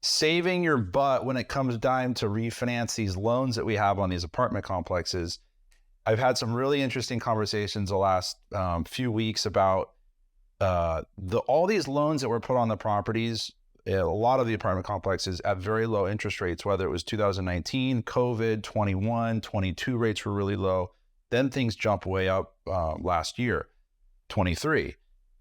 saving your butt when it comes time to refinance these loans that we have on these apartment complexes. I've had some really interesting conversations the last few weeks about all these loans that were put on the properties. A lot of the apartment complexes at very low interest rates, whether it was 2019, COVID, 21, 22 rates were really low. Then things jumped way up last year, 23.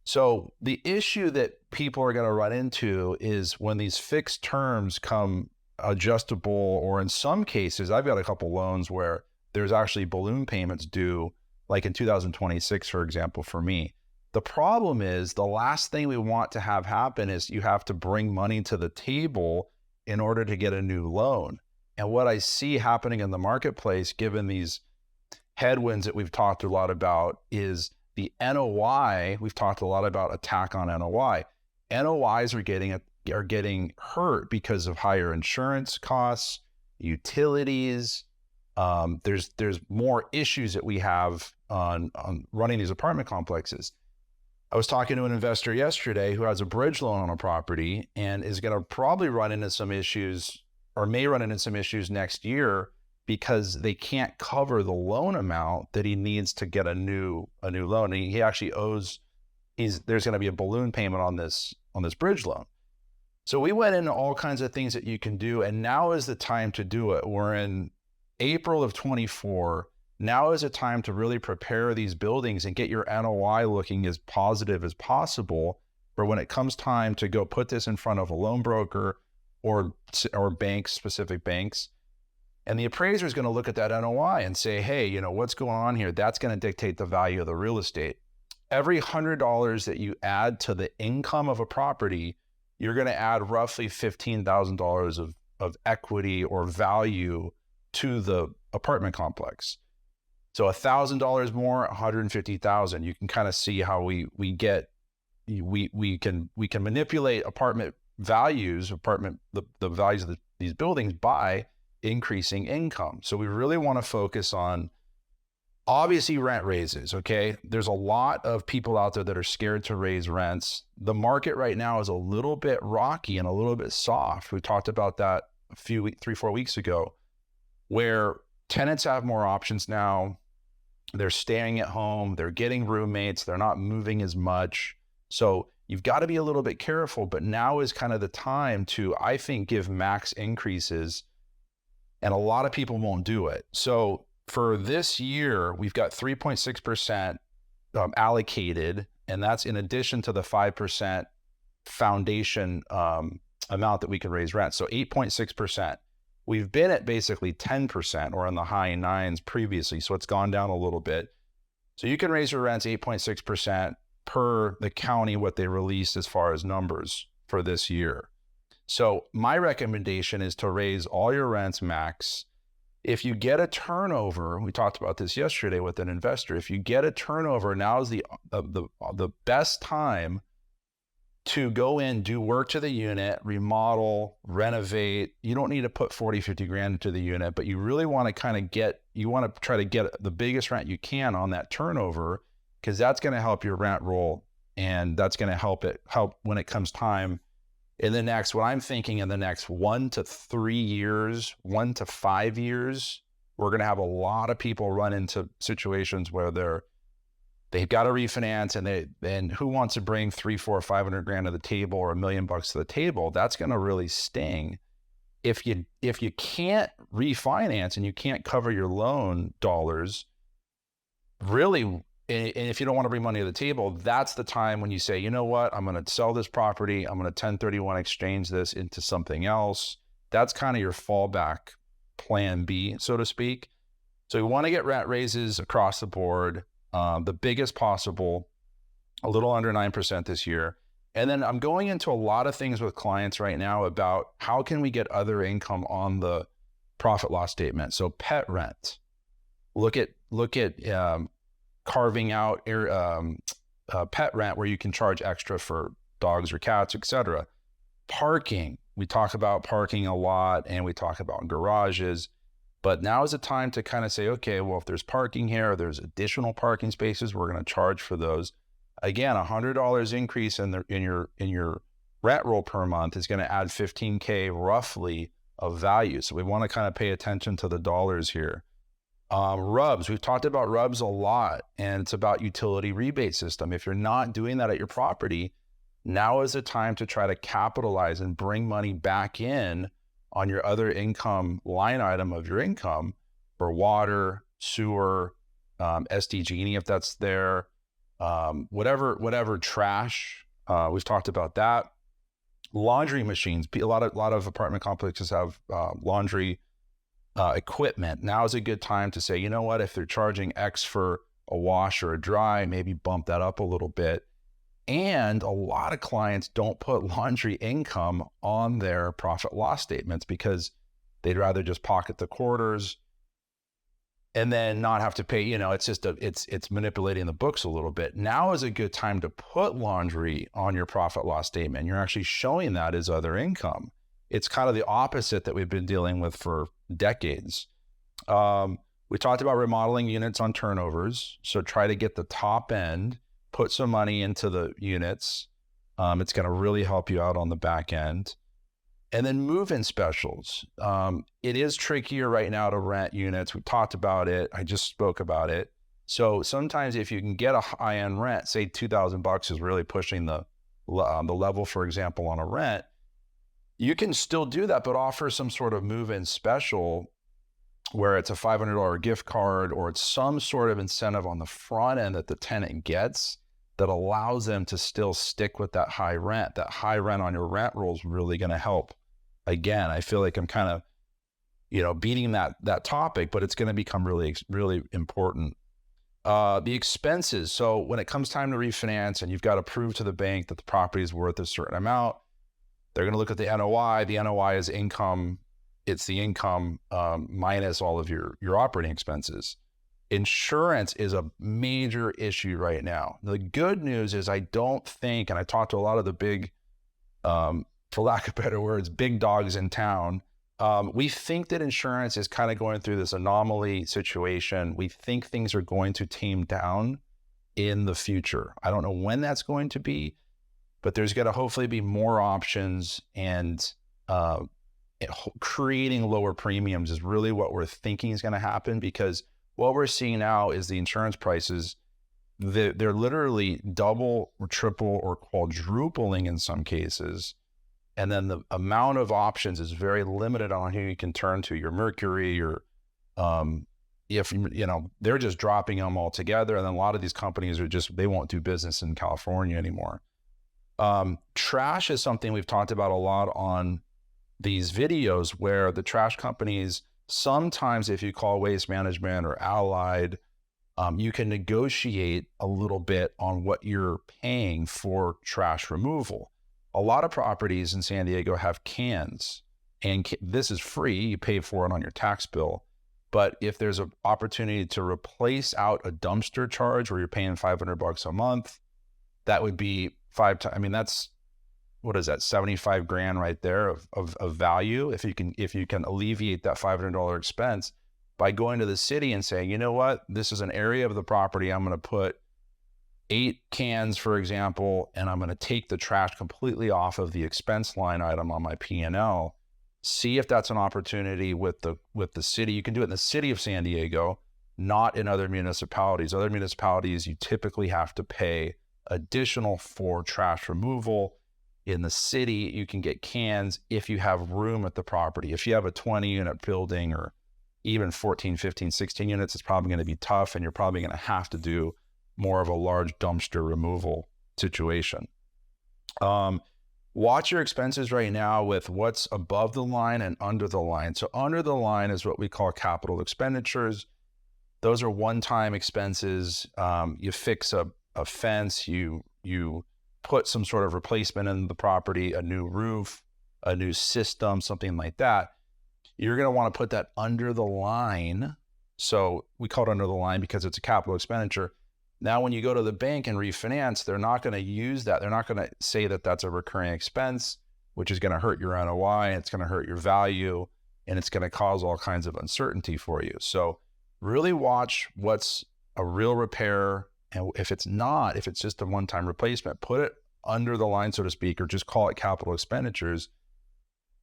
So the issue that people are going to run into is when these fixed terms come adjustable, or in some cases, I've got a couple loans where there's actually balloon payments due, like in 2026, for example, for me. The problem is the last thing we want to have happen is you have to bring money to the table in order to get a new loan. And what I see happening in the marketplace, given these headwinds that we've talked a lot about, is the NOI. We've talked a lot about attack on NOI. NOIs are getting hurt because of higher insurance costs, utilities. There's more issues that we have on running these apartment complexes. I was talking to an investor yesterday who has a bridge loan on a property and is going to probably run into some issues, or may run into some issues next year, because they can't cover the loan amount that he needs to get a new loan. And he actually owes, there's going to be a balloon payment on this bridge loan. So we went into all kinds of things that you can do, and now is the time to do it. We're in April of 24. Now is a time to really prepare these buildings and get your NOI looking as positive as possible for when it comes time to go put this in front of a loan broker or banks, specific banks. And the appraiser is going to look at that NOI and say, hey, what's going on here? That's going to dictate the value of the real estate. Every $100 that you add to the income of a property, you're going to add roughly $15,000 of equity or value to the apartment complex. So $1,000 more, $150,000. You can kind of see how we can manipulate apartment values, the values of these buildings by increasing income. So we really want to focus on, obviously, rent raises. Okay, there's a lot of people out there that are scared to raise rents. The market right now is a little bit rocky and a little bit soft. We talked about that 3-4 weeks ago, where tenants have more options now. They're staying at home, they're getting roommates, they're not moving as much. So you've got to be a little bit careful, but now is kind of the time to, I think, give max increases, and a lot of people won't do it. So for this year, we've got 3.6% allocated, and that's in addition to the 5% foundation amount that we can raise rent. So 8.6%. We've been at basically 10% or in the high 9s previously, so it's gone down a little bit. So you can raise your rents 8.6% per the county, what they released as far as numbers for this year. So my recommendation is to raise all your rents max. If you get a turnover, we talked about this yesterday with an investor, if you get a turnover, now is the best time to go in, do work to the unit, remodel, renovate. You don't need to put 40, 50 grand into the unit, but you really want to try to get the biggest rent you can on that turnover, because that's going to help your rent roll, and that's going to help when it comes time what I'm thinking in the next 1 to 3 years, 1 to 5 years, we're going to have a lot of people run into situations where they've got to refinance, and who wants to bring 300, 400, 500 grand to the table, or $1 million to the table? That's going to really sting. If you can't refinance and you can't cover your loan dollars, really, and if you don't want to bring money to the table, that's the time when you say, you know what, I'm going to sell this property, I'm going to 1031 exchange this into something else. That's kind of your fallback plan B, so to speak. So we want to get rent raises across the board. The biggest possible, a little under 9% this year. And then I'm going into a lot of things with clients right now about how can we get other income on the profit loss statement. So pet rent, look at carving out pet rent where you can charge extra for dogs or cats, etc. Parking, we talk about parking a lot, and we talk about garages. But now is the time to kind of say, okay, well, if there's parking here, or there's additional parking spaces, we're going to charge for those. Again, $100 increase in your rent roll per month is going to add 15K roughly of value. So we want to kind of pay attention to the dollars here. RUBS, we've talked about RUBS a lot, and it's about utility rebate system. If you're not doing that at your property, now is the time to try to capitalize and bring money back in on your other income line item of your income for water, sewer, SDG&E if that's there, whatever trash. We've talked about that. Laundry machines. A lot of apartment complexes have laundry equipment. Now is a good time to say, you know what, if they're charging X for a wash or a dry, maybe bump that up a little bit. And a lot of clients don't put laundry income on their profit loss statements because they'd rather just pocket the quarters and then not have to pay. It's manipulating the books a little bit. Now is a good time to put laundry on your profit loss statement. You're actually showing that as other income. It's kind of the opposite that we've been dealing with for decades. We talked about remodeling units on turnovers. So try to get the top end, put some money into the units. It's going to really help you out on the back end. And then move-in specials. It is trickier right now to rent units. We talked about it. I just spoke about it. So sometimes if you can get a high-end rent, say $2,000 is really pushing the level, for example, on a rent, you can still do that, but offer some sort of move-in special where it's a $500 gift card or it's some sort of incentive on the front end that the tenant gets that allows them to still stick with that high rent. That high rent on your rent roll is really going to help. Again, I feel like I'm kind of, beating that topic, but it's going to become really, really important. The expenses. So when it comes time to refinance and you've got to prove to the bank that the property is worth a certain amount, they're going to look at the NOI. The NOI is income. It's the income minus all of your operating expenses. Insurance is a major issue right now. The good news is I don't think, and I talked to a lot of the big, for lack of better words, big dogs in town. We think that insurance is kind of going through this anomaly situation. We think things are going to tame down in the future. I don't know when that's going to be, but there's going to hopefully be more options, and creating lower premiums is really what we're thinking is going to happen, because what we're seeing now is the insurance prices, they're literally double or triple or quadrupling in some cases. And then the amount of options is very limited on who you can turn to. Your Mercury, or if they're just dropping them all together. And then a lot of these companies they won't do business in California anymore. Trash is something we've talked about a lot on these videos, where the trash companies, sometimes if you call Waste Management or Allied, you can negotiate a little bit on what you're paying for trash removal. A lot of properties in San Diego have cans, and this is free. You pay for it on your tax bill. But if there's an opportunity to replace out a dumpster charge where you're paying $500 a month, that would be 5 times. I mean, that's, what is that, 75 grand right there of value. If you can alleviate that $500 expense by going to the city and saying, you know what, this is an area of the property, I'm going to put 8 cans, for example, and I'm going to take the trash completely off of the expense line item on my P&L. See if that's an opportunity with the city. You can do it in the city of San Diego, not in other municipalities. Other municipalities, you typically have to pay additional for trash removal. In the city, you can get cans if you have room at the property. If you have a 20-unit building, or even 14, 15, 16 units, it's probably going to be tough, and you're probably going to have to do more of a large dumpster removal situation. Watch your expenses right now with what's above the line and under the line. So under the line is what we call capital expenditures. Those are one-time expenses. You fix a fence, you put some sort of replacement in the property, a new roof, a new system, something like that. You're going to want to put that under the line. So we call it under the line because it's a capital expenditure. Now, when you go to the bank and refinance, they're not going to use that. They're not going to say that that's a recurring expense, which is going to hurt your NOI, it's going to hurt your value, and it's going to cause all kinds of uncertainty for you. So really watch what's a real repair. And if it's just a one-time replacement, put it under the line, so to speak, or just call it capital expenditures,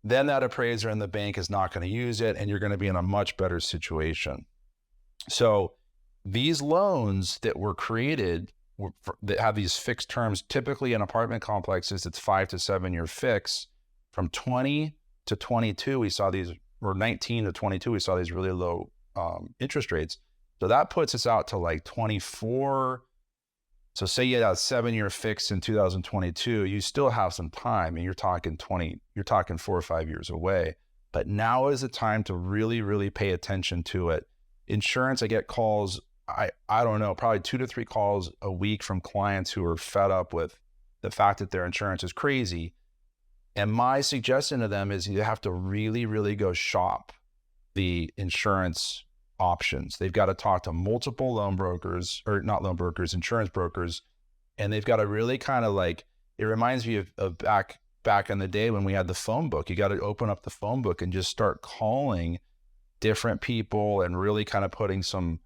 then that appraiser and the bank is not going to use it, and you're going to be in a much better situation. So these loans that were created that have these fixed terms, typically in apartment complexes, it's 5 to 7 year fix. From 20 to 22, we saw these, or 19 to 22, we saw these really low interest rates. So that puts us out to like 24. So say you had a 7 year fix in 2022, you still have some time, and you're talking 4 or 5 years away. But now is the time to really, really pay attention to it. Insurance, I get calls, I don't know, probably 2 to 3 calls a week from clients who are fed up with the fact that their insurance is crazy. And my suggestion to them is you have to really, really go shop the insurance options. They've got to talk to multiple loan brokers, or not loan brokers, insurance brokers. And they've got to really kind of like, it reminds me of back in the day when we had the phone book. You got to open up the phone book and just start calling different people and really kind of putting some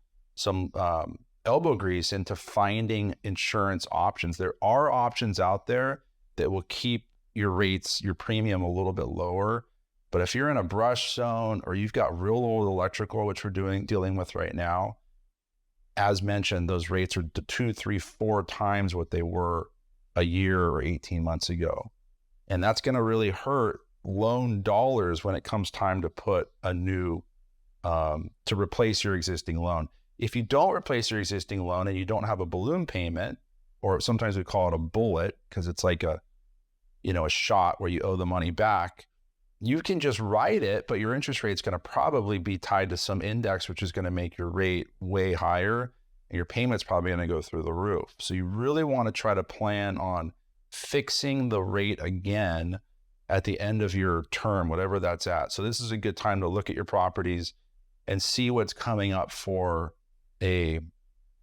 elbow grease into finding insurance options. There are options out there that will keep your rates, your premium a little bit lower. But if you're in a brush zone, or you've got real old electrical, which we're dealing with right now, as mentioned, those rates are 2, 3, 4 times what they were a year or 18 months ago. And that's going to really hurt loan dollars when it comes time to put a new, to replace your existing loan. If you don't replace your existing loan and you don't have a balloon payment, or sometimes we call it a bullet because it's like a shot where you owe the money back, you can just write it, but your interest rate is going to probably be tied to some index, which is going to make your rate way higher, and your payment's probably going to go through the roof. So you really want to try to plan on fixing the rate again at the end of your term, whatever that's at. So this is a good time to look at your properties and see what's coming up for a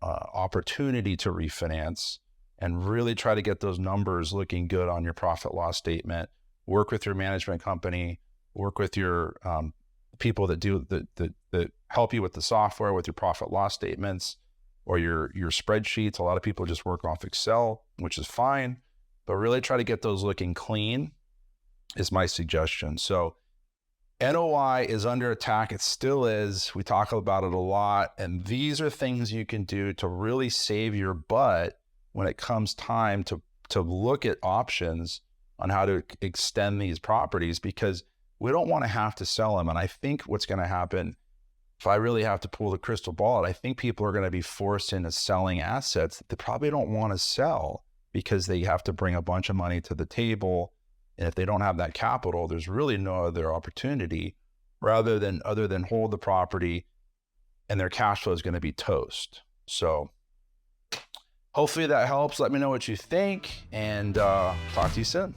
opportunity to refinance, and really try to get those numbers looking good on your profit loss statement. Work with your management company, work with your people that help you with the software, with your profit loss statements or your spreadsheets. A lot of people just work off Excel, which is fine, but really try to get those looking clean is my suggestion. So NOI is under attack. It still is. We talk about it a lot. And these are things you can do to really save your butt when it comes time to look at options on how to extend these properties, because we don't want to have to sell them. And I think what's going to happen, if I really have to pull the crystal ball out, I think people are going to be forced into selling assets that they probably don't want to sell because they have to bring a bunch of money to the table. And if they don't have that capital, there's really no other opportunity other than hold the property, and their cash flow is going to be toast. So hopefully that helps. Let me know what you think, and talk to you soon.